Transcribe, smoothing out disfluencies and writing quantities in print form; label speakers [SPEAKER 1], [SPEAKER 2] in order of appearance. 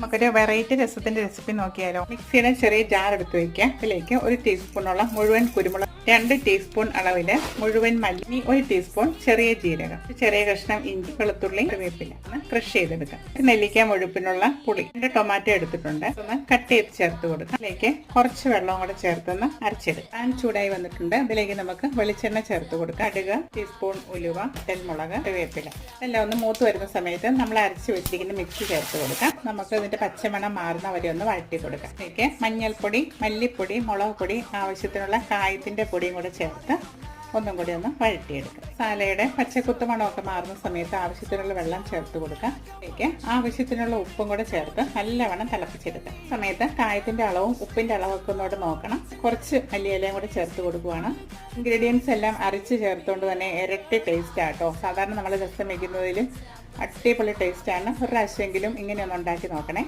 [SPEAKER 1] നമുക്കൊരു variety രസത്തിന്റെ recipe നോക്കിയാലോ. മിക്സിയുടെ ചെറിയ ജാർ എടുത്ത് വയ്ക്കുക. അതിലേക്ക് 1 ടീസ്പൂണോളം മുഴുവൻ കുരുമുളക്, 2 ടീസ്പൂൺ അളവില് മുഴുവൻ മല്ലി, 1 ടീസ്പൂൺ ചെറിയ ജീരകം, ചെറിയ കഷ്ണം ഇഞ്ചി, വെളുത്തുള്ളി, കറിവേപ്പില ക്രഷ് ചെയ്തെടുക്കാം. നെല്ലിക്ക മുഴുപ്പിനുള്ള പുളി, 2 ടൊമാറ്റോ എടുത്തിട്ടുണ്ട്. ഒന്ന് കട്ട് ചെയ്ത് ചേർത്ത് കൊടുക്കാം. അതിലേക്ക് കുറച്ച് വെള്ളവും കൂടെ ചേർത്തൊന്ന് അരച്ചെടുക്കാം. പാൻ ചൂടായി വന്നിട്ടുണ്ട്. അതിലേക്ക് നമുക്ക് വെളിച്ചെണ്ണ ചേർത്ത് കൊടുക്കാം. കടുക്, ടീസ്പൂൺ ഉലുവ, മുളക്, കറിവേപ്പില എല്ലാം ഒന്ന് മൂത്ത് വരുന്ന സമയത്ത് നമ്മൾ അരച്ച് വെച്ചിരിക്കുന്ന മിക്സ് ചേർത്ത് കൊടുക്കാം. നമുക്ക് ഇതിന്റെ പച്ചമണം മാറുന്ന വരെ ഒന്ന് വഴറ്റി കൊടുക്കാം. അതിലേക്ക് മഞ്ഞൾപ്പൊടി, മല്ലിപ്പൊടി, മുളക് പൊടി, ആവശ്യത്തിനുള്ള കായത്തിന്റെ പൊടിയും കൂടെ ചേർത്ത് ഒന്നും കൂടി ഒന്ന് വഴറ്റിയെടുക്കുക. മസാലയുടെ പച്ചക്കുത്ത് മണമൊക്കെ മാറുന്ന സമയത്ത് ആവശ്യത്തിനുള്ള വെള്ളം ചേർത്ത് കൊടുക്കുക. അതിലേക്ക് ആവശ്യത്തിനുള്ള ഉപ്പും കൂടെ ചേർത്ത് നല്ലവണ്ണം തിളപ്പിച്ചെടുക്കുക. സമയത്ത് കായത്തിന്റെ അളവും ഉപ്പിന്റെ അളവൊക്കെ ഒന്നുകൂടെ നോക്കണം. കുറച്ച് മല്ലിയിലയും കൂടെ ചേർത്ത് കൊടുക്കുകയാണ്. ഇൻഗ്രീഡിയൻസ് എല്ലാം അരച്ച് ചേർത്തുകൊണ്ട് തന്നെ ഇരട്ടി ടേസ്റ്റ് ആട്ടോ. സാധാരണ നമ്മൾ രസം വയ്ക്കുന്നതിൽ അടിപൊളി ടേസ്റ്റാണ്. ഒരു പ്രാവശ്യമെങ്കിലും ഇങ്ങനെയൊന്ന് ഉണ്ടാക്കി നോക്കണേ.